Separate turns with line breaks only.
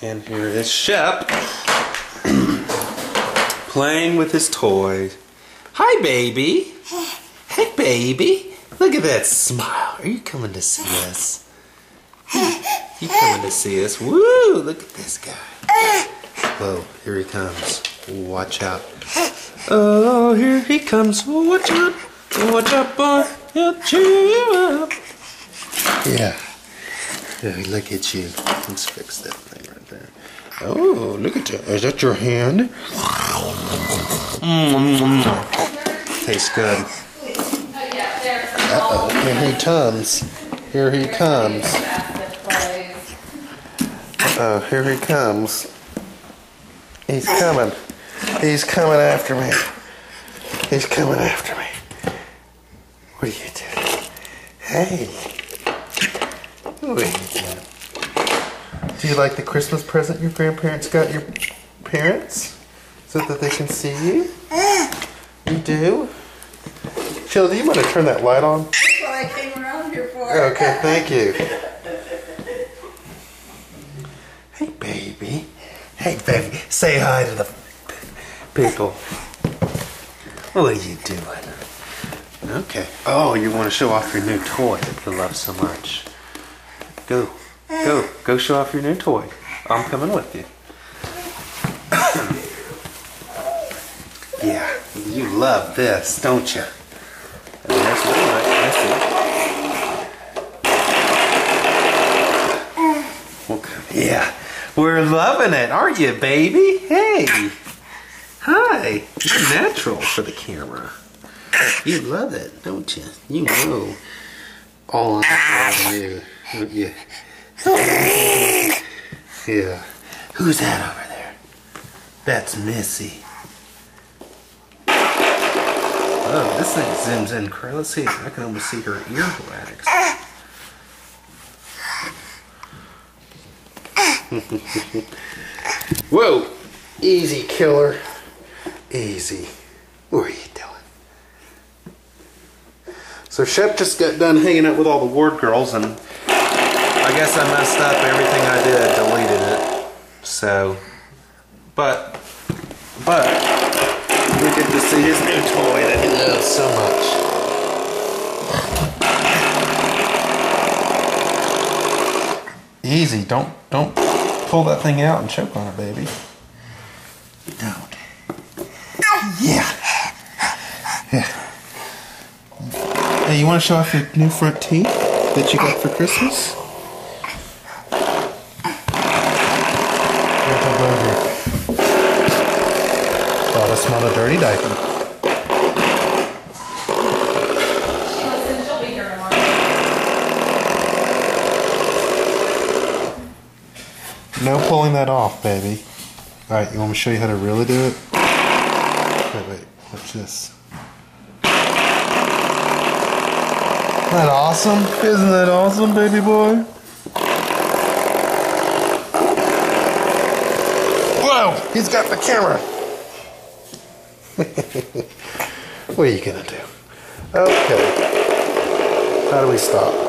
And here is Shep playing with his toy. Hi, baby. Hey, baby. Look at that smile. Are you coming to see us? You coming to see us? Woo! Look at this guy. Whoa, here he comes. Watch out. Oh, here he comes. Watch out. Watch out, boy. He'll chew you up. Yeah. Yeah, look at you. Let's fix that thing right there. Oh, look at that. Is that your hand? Tastes good. Uh-oh, here he comes. Here he comes. Uh-oh, here he comes. He's coming. He's coming after me. He's coming after me. What are you doing? Hey. What are you doing? Do you like the Christmas present your grandparents got your parents? So that they can see you? You do? Sheila, do you want to turn that light on?
That's what I came around here for.
Okay, thank you. Hey, baby. Hey, baby. Say hi to the people. What are you doing? Okay. Oh, you want to show off your new toy that you love so much. Go. Go. Go show off your new toy. I'm coming with you. Yeah, you love this, don't you? And there's one right there. Yeah, we're loving it, aren't you, baby? Hey, hi. You're natural for the camera. You love it, don't you? You know all I you, don't you? Yeah. Who's that over there? That's Missy. Oh, this thing zooms in. Let's see. I can almost see her earwax. Whoa! Easy, killer. Easy. What are you doing? So Shep just got done hanging out with all the ward girls, and I guess I messed up everything I did, deleted it. So, but we get to see his new toy that he loves so much. Easy, don't pull that thing out and choke on it, baby. Don't. Yeah. Hey, you want to show off your new front teeth that you got for Christmas? Oh, that's not a dirty diaper.
She'll be here tomorrow.
No pulling that off, baby. Alright, you want me to show you how to really do it? Wait, watch this. Isn't that awesome? Isn't that awesome, baby boy? Whoa! He's got the camera! What are you gonna do? Okay. How do we stop?